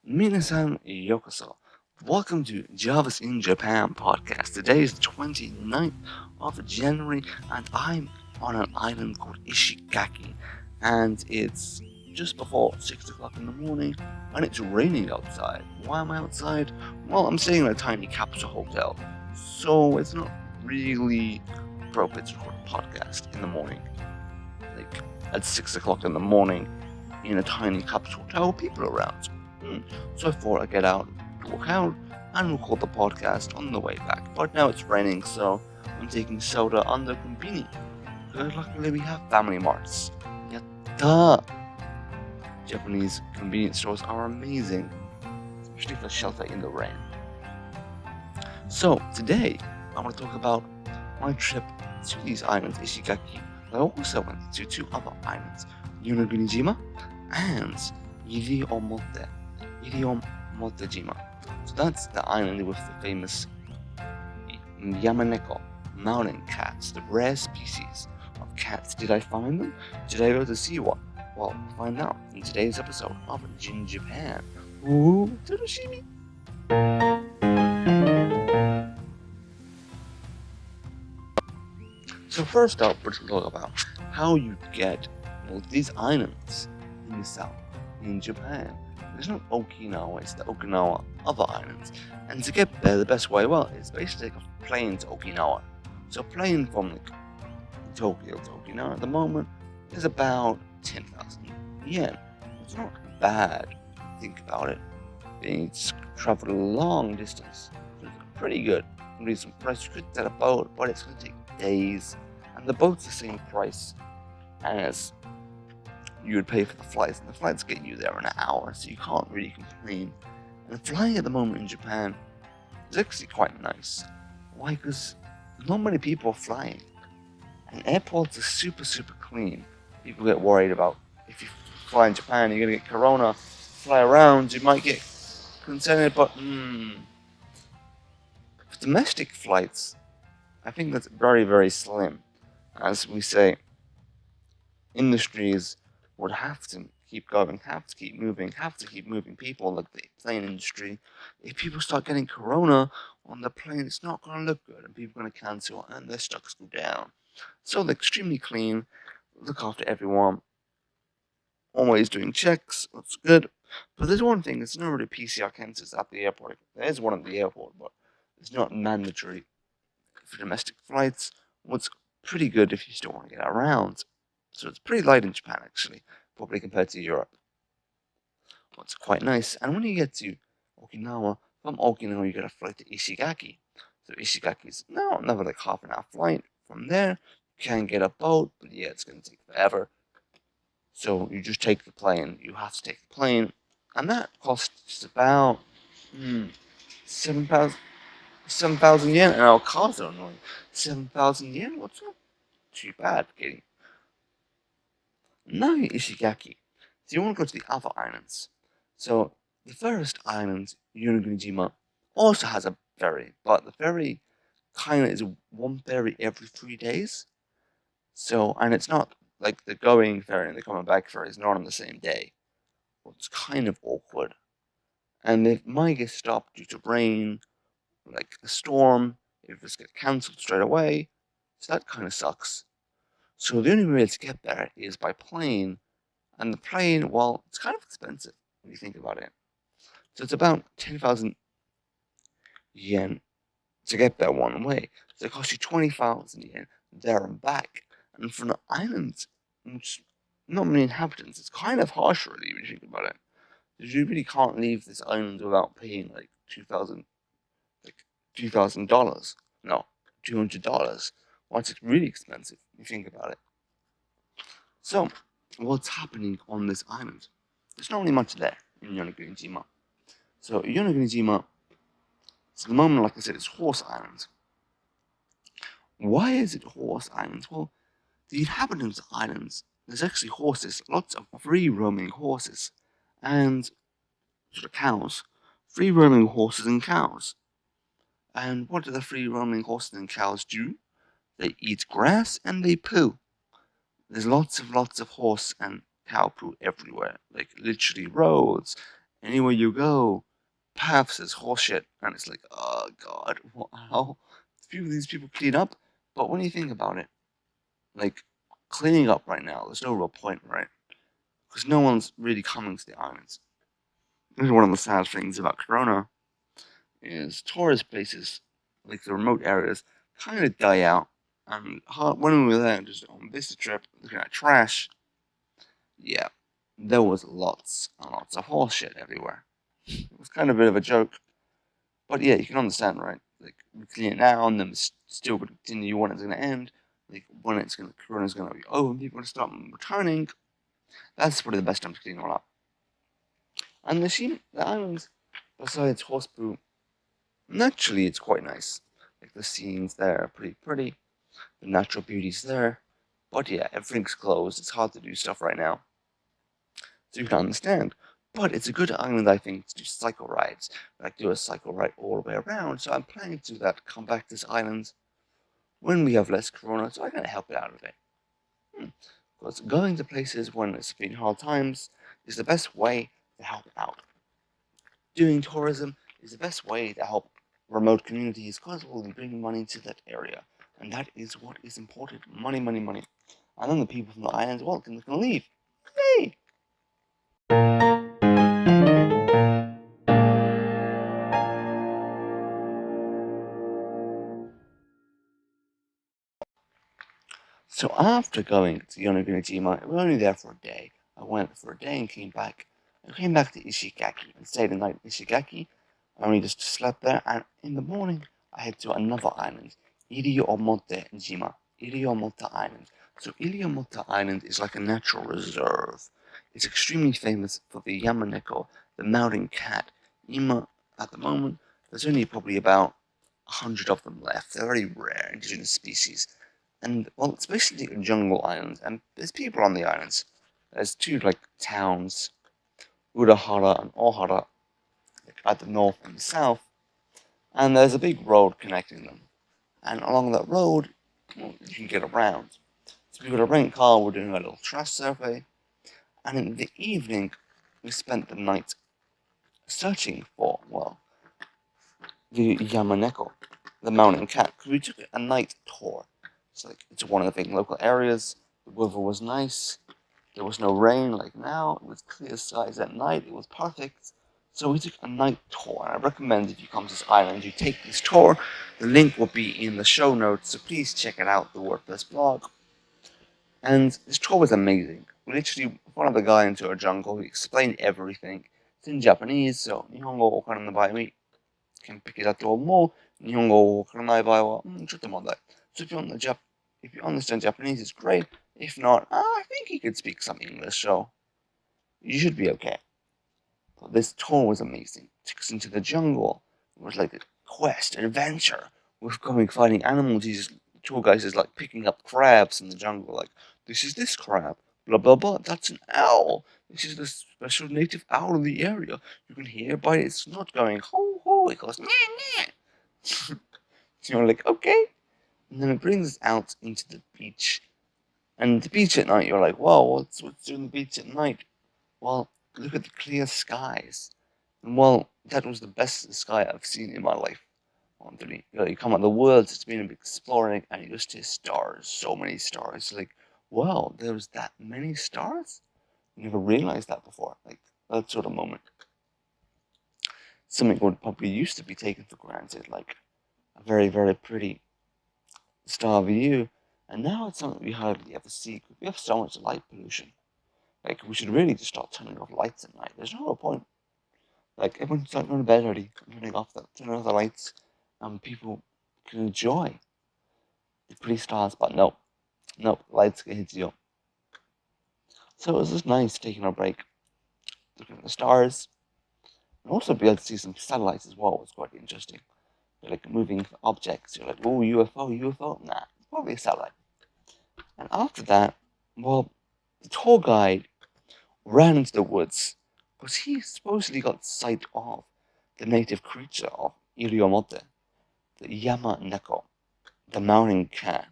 Minasan yokoso. Welcome to Java's in Japan podcast. Today is the 29th of January and I'm on an island called Ishigaki and it's just before 6 o'clock in the morning and it's raining outside. Why am I outside? Well, I'm staying in a tiny capsule hotel, so it's not really appropriate to record a podcast in the morning. Like at 6 o'clock in the morning in a tiny capsule hotel with people around. So I thought I'd get out, walk out, and record the podcast on the way back. But now it's raining, so I'm taking soda on the convenience. Because luckily we have family marts. Yatta! Japanese convenience stores are amazing, especially for shelter in the rain. So today I want to talk about my trip to these islands, Ishigaki. I also went to two other islands, Yonaguni and Iriomote. Iriomote. So that's the island with the famous Yamaneko mountain cats, the rare species of cats. Did I find them? Did I go to see one? Well, find out in today's episode of JinJapan. Ooh, Tsurushimi! So first up, we're going to talk about how you get these islands in the south, in Japan. There's not Okinawa, it's the Okinawa other islands. And to get there, the best way, well, is basically take a plane to Okinawa. So a plane from Tokyo to Okinawa at the moment is about 10,000 yen. It's not bad if you think about it. It's traveled a long distance, so it's pretty good. Reasonable price. You could get a boat, but it's going to take days. And the boat's the same price as you would pay for the flights, and the flights get you there in an hour, so you can't really complain. And flying at the moment in Japan is actually quite nice. Why? Because not many people are flying, and airports are super clean. People get worried about if you fly in Japan, you're gonna get corona. Fly around, you might get concerned, but for domestic flights, I think that's very slim. As we say, industries would have to keep going, have to keep moving people, like the plane industry. If people start getting corona on the plane, it's not going to look good, and people are going to cancel, and their stocks go down. So they're extremely clean, look after everyone, always doing checks, that's good. But there's one thing, there's no really PCR cancers at the airport. There is one at the airport, but it's not mandatory for domestic flights. What's pretty good if you still want to get around. So it's pretty light in Japan, actually, probably compared to Europe. Well, it's quite nice. And when you get to Okinawa, from Okinawa you get a flight to Ishigaki. So Ishigaki is now another like half an hour flight. From there, you can get a boat, but yeah, it's going to take forever. So you just take the plane. You have to take the plane, and that costs about 7,000 yen. And our cars are annoying. 7,000 yen. What's not too bad getting. Now you're Ishigaki. So you want to go to the other islands. So the first island, Yonaguni, also has a ferry, but the ferry kind of is one ferry every 3 days. So, and it's not like the going ferry and the coming back ferry is not on the same day. Well, it's kind of awkward. And it might get stopped due to rain, like a storm, if it's get cancelled straight away. So that kind of sucks. So the only way to get there is by plane, and the plane, well, it's kind of expensive when you think about it. So it's about 10,000 yen to get there one way. So it costs you 20,000 yen there and back. And for an island, which not many inhabitants, it's kind of harsh really when you think about it. Because you really can't leave this island without paying like $2,000. No, $200. Well, it's really expensive if you think about it. So, what's happening on this island? There's not really much there in Yonaguni. So, Yonaguni, so the moment, like I said, it's Horse Island. Why is it Horse Island? Well, the inhabitants of islands, there's actually horses, lots of free roaming horses, and sort of cows. Free roaming horses and cows. And what do the free roaming horses and cows do? They eat grass and they poo. There's lots of horse and cow poo everywhere, like literally roads Anywhere you go, paths is horseshit. And it's like, oh god, how do these people clean up? But when you think about it, like, cleaning up right now, there's no real point, right? Because no one's really coming to the islands. This is one of the sad things about Corona, is tourist places, like the remote areas, kind of die out. And when we were there, just on this trip, looking at trash, yeah, there was lots and lots of horse shit everywhere. It was kind of a bit of a joke, but yeah, you can understand, right? Like, we clean it now, and then it's still going to continue when it's going to end. Like, when Corona's going to be over, and people are going to start returning. That's probably the best time to clean it all up. And the islands, besides horse poo, naturally it's quite nice. Like, the scenes there are pretty pretty, the natural beauty's there. But yeah, everything's closed. It's hard to do stuff right now, so you can understand. But it's a good island, I think, to do cycle rides. Like, do a cycle ride all the way around. So I'm planning to do that. Come back to this island when we have less Corona, so I can help it out a bit. Because going to places when it's been hard times is the best way to help out. Doing tourism is the best way to help remote communities because it will bring money to that area. And that is what is important. Money, money, money. And then the people from the islands, well, can leave. Yay! So after going to Yonaguni, we were only there for a day. I went for a day and came back. I came back to Ishigaki and stayed the night in Ishigaki. I only just slept there, and in the morning I head to another island, Iriomote Jima. Iriomote Island. So Iriomote Island is like a natural reserve. It's extremely famous for the Yamaneko, the mountain cat. At the moment, there's only probably about 100 of them left. They're very rare indigenous species. And, well, it's basically a jungle island, and there's people on the islands. There's two, like, towns, Urahara and Ohara, like, at the north and the south, and there's a big road connecting them. And along that road, well, you can get around. So we got a rent car, we're doing a little trash survey, and in the evening, we spent the night searching for, well, the Yamaneko, the mountain cat, because we took a night tour. So, like, it's one of the big local areas. The weather was nice. There was no rain like now. It was clear skies at night. It was perfect. So we took a night tour. And I recommend if you come to this island, you take this tour. The link will be in the show notes, so please check it out, the WordPress blog. And this tour was amazing. We literally followed the guy into a jungle. He explained everything. It's in Japanese, so 日本語わからない場合は can pick it up to more. 日本語わからない場合は、ちょっと問題. So if you understand Japanese, it's great. If not, I think you could speak some English, so you should be okay. But this tour was amazing. It took us into the jungle. It was like a quest, an adventure. We're going fighting animals. The tour guide is like picking up crabs in the jungle. Like, this is this crab. Blah, blah, blah. That's an owl. This is the special native owl of the area. You can hear by its not going ho ho. It goes nah nah. So you're like, okay. And then it brings us out into the beach. And the beach at night, you're like, whoa, what's doing the beach at night? Well, look at the clear skies. And, well, that was the best sky I've seen in my life. You come out the woods, it's been exploring, and you just see stars, so many stars. Like, wow, there was that many stars? I never realized that before. Like, that sort of moment. Something would probably used to be taken for granted, like a very, very pretty star view. And now it's something we hardly ever see because we have so much light pollution. Like, we should really just start turning off lights at night. There's no real point. Like, everyone start going to bed already, turning off the lights, and people can enjoy the pretty stars. But no, lights get hit you. So it was just nice taking a break, looking at the stars, and also be able to see some satellites as well. It was quite interesting. They're like moving objects. You're like, oh, UFO, UFO? Nah, it's probably a satellite. And after that, well, the tour guide ran into the woods because he supposedly got sight of the native creature of Iriomote, the Yama Neko, the mountain cat.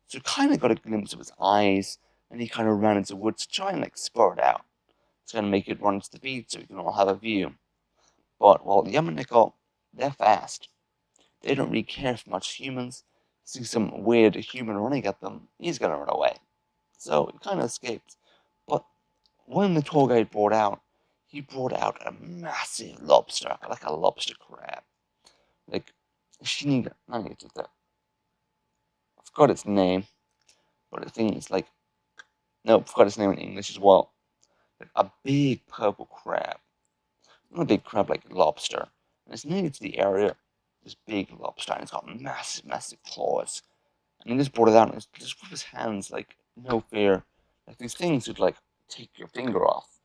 So kind of got a glimpse of his eyes, and he kind of ran into the woods to try and like spur it out. It's going to make it run to the beach so we can all have a view. But, well, the Yamaneko, they're fast. They don't really care for much humans. See some weird human running at them, he's going to run away. So he kind of escaped. But when the tour guide he brought out a massive lobster, like a lobster crab. Like, Shiniga, I forgot its name, but the thing is, like, no, I forgot its name in English as well. Like a big purple crab. Not a big crab like a lobster. And it's native to the area, this big lobster, and it's got massive, massive claws. And he just brought it out, and it's just with his hands, like, no fear. Like, these things would, like, take your finger off.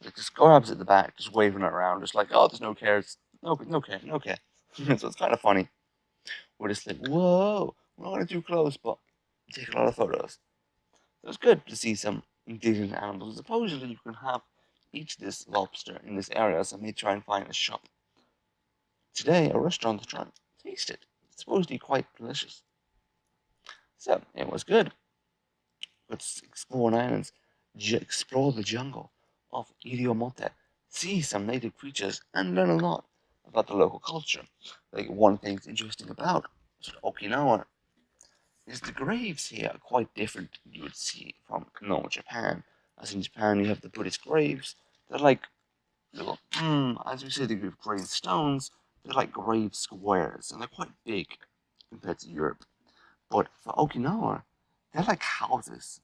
Like, just grabs at the back, just waving it around, just like, oh, there's no cares. No care, no care. So it's kind of funny. We're just like, whoa, we're not going too close, but take a lot of photos. So it's good to see some indigenous animals. Supposedly you can eat this lobster in this area, so I may try and find a shop today, a restaurant to try and taste it. It's supposedly quite delicious. So it was good. Let's explore islands, explore the jungle of Iriomote, see some native creatures, and learn a lot about the local culture. Like one thing that's interesting about Okinawa is the graves here are quite different than you would see from normal Japan. As in Japan, you have the Buddhist graves. They're like little, as we say, the grave stones. They're like grave squares, and they're quite big compared to Europe. But for Okinawa, they're like houses.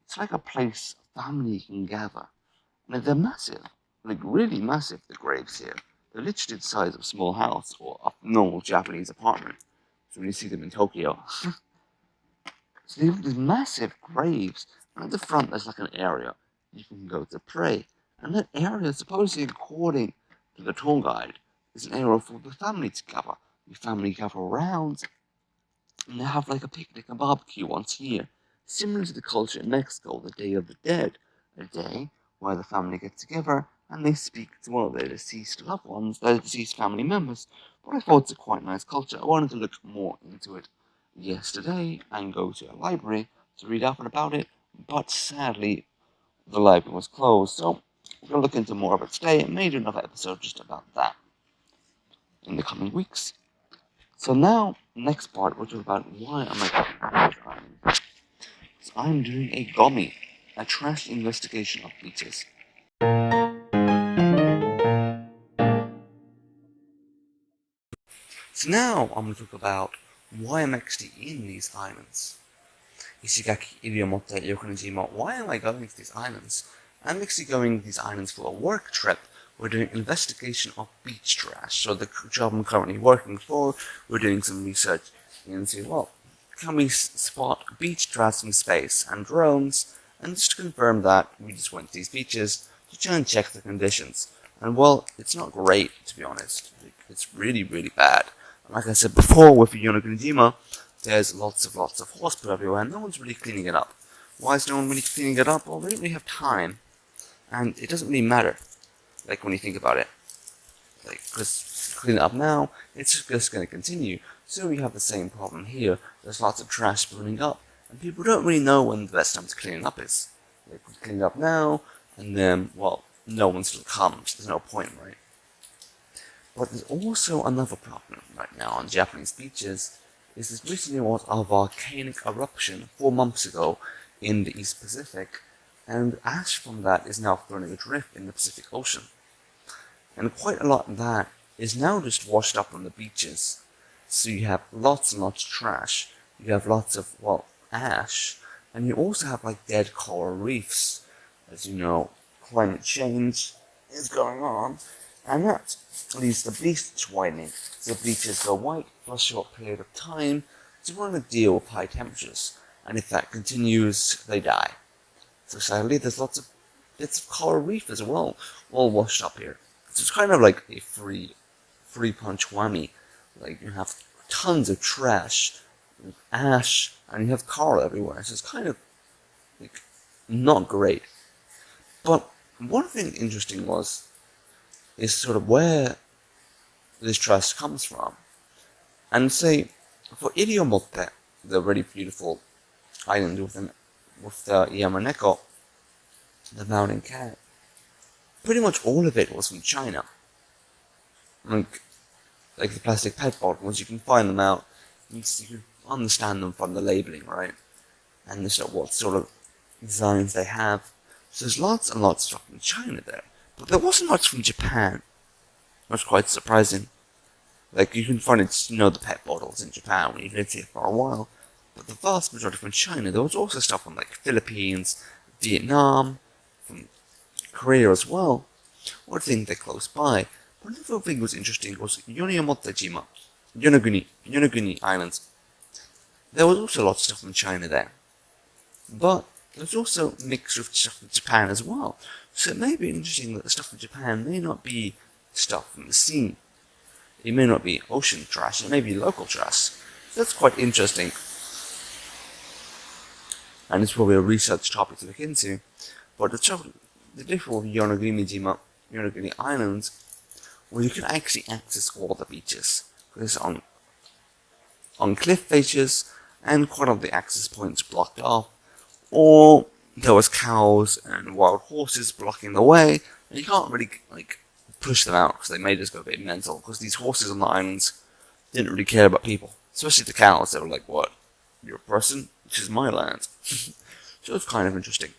It's like a place a family can gather. And they're massive, like really massive, the graves here. They're literally the size of a small house or a normal Japanese apartment. So when you see them in Tokyo. So they have these massive graves, and at the front there's like an area you can go to pray. And that area, supposedly according to the tour guide, is an area for the family to gather. The family gather around, and they have like a picnic and barbecue once a year, similar to the culture in Mexico, the Day of the Dead, a day where the family get together and they speak to one of their deceased loved ones, their deceased family members. But I thought it's a quite nice culture. I wanted to look more into it yesterday and go to a library to read up about it, but sadly the library was closed, so we're going to look into more of it today and maybe do another episode just about that in the coming weeks. So now, next part, we'll talk about why am I talking about this. So I'm doing a gummy, a trash investigation of beaches. So now I'm going to talk about why I'm actually in these islands. Ishigaki, Iriomote, Yonaguni. Why am I going to these islands? I'm actually going to these islands for a work trip. We're doing investigation of beach trash. So the job I'm currently working for, we're doing some research into, well, can we spot beach trash from space and drones? And just to confirm that, we just went to these beaches to try and check the conditions. And well, it's not great, to be honest. It's really, really bad. And like I said before, with Yonaguni, there's lots of horse poo everywhere, and no one's really cleaning it up. Why is no one really cleaning it up? Well, they don't really have time, and it doesn't really matter, like, when you think about it. Like, because clean it up now, it's just going to continue. So we have the same problem here. There's lots of trash spooning up, and people don't really know when the best time to clean it up is. Like, we clean it up now, and then, well, no one still comes. There's no point, right? But there's also another problem right now on Japanese beaches, is this recently was a volcanic eruption 4 months ago in the East Pacific, and ash from that is now throwing adrift in the Pacific Ocean. And quite a lot of that is now just washed up on the beaches. So you have lots and lots of trash, you have lots of, well, ash, and you also have like dead coral reefs. As you know, climate change is going on, and that leads to beaches widening. So beaches go white for a short period of time to run a deal with high temperatures, and if that continues, they die. So sadly, there's lots of bits of coral reef as well, all washed up here. So it's kind of like a free punch whammy. Like you have tons of trash, ash, and you have coral everywhere. So it's kind of like not great. But one thing interesting is sort of where this trash comes from. And say, for Iriomote, the really beautiful island with the Yamaneko, the mountain cat, pretty much all of it was from China. Like the plastic pet bottles, you can find them out. You can understand them from the labeling, right? And what sort of designs they have. So there's lots and lots of stuff from China there. But there wasn't much from Japan. That's quite surprising. Like, you can find it, the pet bottles in Japan when you've lived here for a while. But the vast majority from China. There was also stuff from, like, Philippines, Vietnam, from Korea as well. One thing they're close by. But another thing was interesting was Yonaguni, Yonaguni Islands. There was also lots of stuff from China there. But there's also a mixture of stuff from Japan as well. So it may be interesting that the stuff from Japan may not be stuff from the sea. It may not be ocean trash, it may be local trash. So that's quite interesting. And it's probably a research topic to look into. But the difference with Yonaguni Islands, well, you can actually access all the beaches. Because on cliff faces, and quite a lot of the access points blocked off. Or there was cows and wild horses blocking the way, and you can't really, push them out, because they may just go a bit mental, because these horses on the islands didn't really care about people. Especially the cows, they were like, what? You're a person? This is my land. So it's kind of interesting.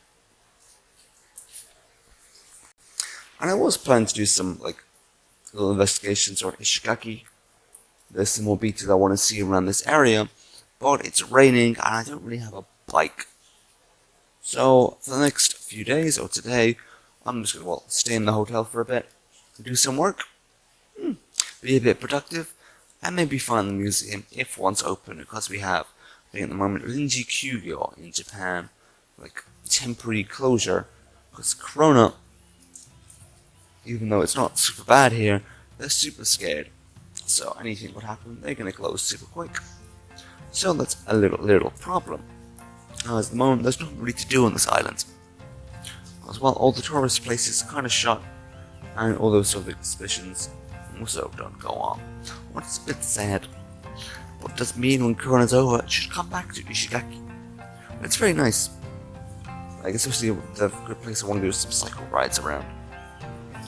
And I was planning to do some, little investigations on Ishigaki. There's some more beaches I want to see around this area, but it's raining, and I don't really have a bike. So, for the next few days, or today, I'm just going to, stay in the hotel for a bit, do some work, be a bit productive, and maybe find the museum if one's open, because we have, at the moment, Rinji Kyugyo in Japan, temporary closure, because Corona, even though it's not super bad here, they're super scared. So anything would happen, they're going to close super quick. So that's a little problem. At the moment, there's nothing really to do on this island. As well, all the tourist places are kind of shut, and all those sort of exhibitions also don't go on. What's a bit sad. What does mean when Corona's over, it should come back to Ishigaki. It's very nice. Especially the good place I want to do some cycle rides around.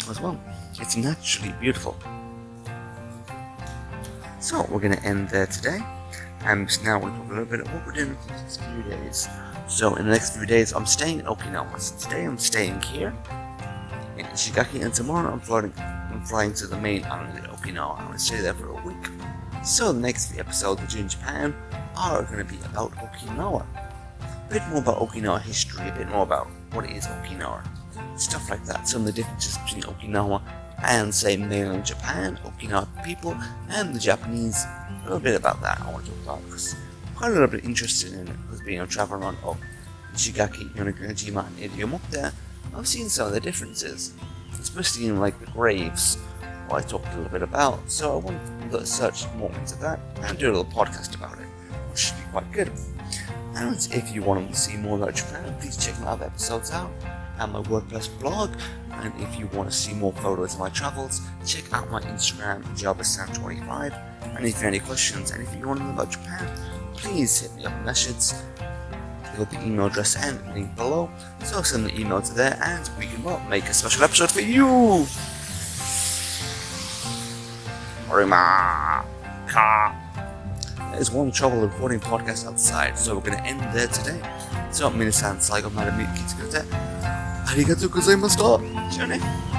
As well, it's naturally beautiful. So, we're going to end there today. And now we'll talk a little bit about what we're doing for the next few days. So, in the next few days, I'm staying in Okinawa. So today I'm staying here in Ishigaki, and tomorrow I'm flying to the main island in Okinawa. I'm going to stay there for a week. So, the next few episodes of JinJapan are going to be about Okinawa. A bit more about Okinawa history, a bit more about what is Okinawa. Stuff like that. Some of the differences between Okinawa and, say, mainland Japan, Okinawa people, and the Japanese. A little bit about that I want to talk about, because I'm quite a little bit interested in it, because being a traveler around Ishigaki, Yonaguni, and Iriomote, I've seen some of the differences, especially in the graves, what I talked a little bit about, so I want to search more into that, and do a little podcast about it, which should be quite good. And if you want to see more about Japan, please check my other episodes out, and my WordPress blog, and if you want to see more photos of my travels, check out my Instagram, JavaSam25, and if you have any questions, and if you want to know about Japan, please hit me up a message. You'll the email address and link below, so send the email to there, and we can make a special episode for you! There's one travel recording podcast outside, so we're going to end there today. So, 皆さん最後まで見てくれてありがとうございました。じゃあね。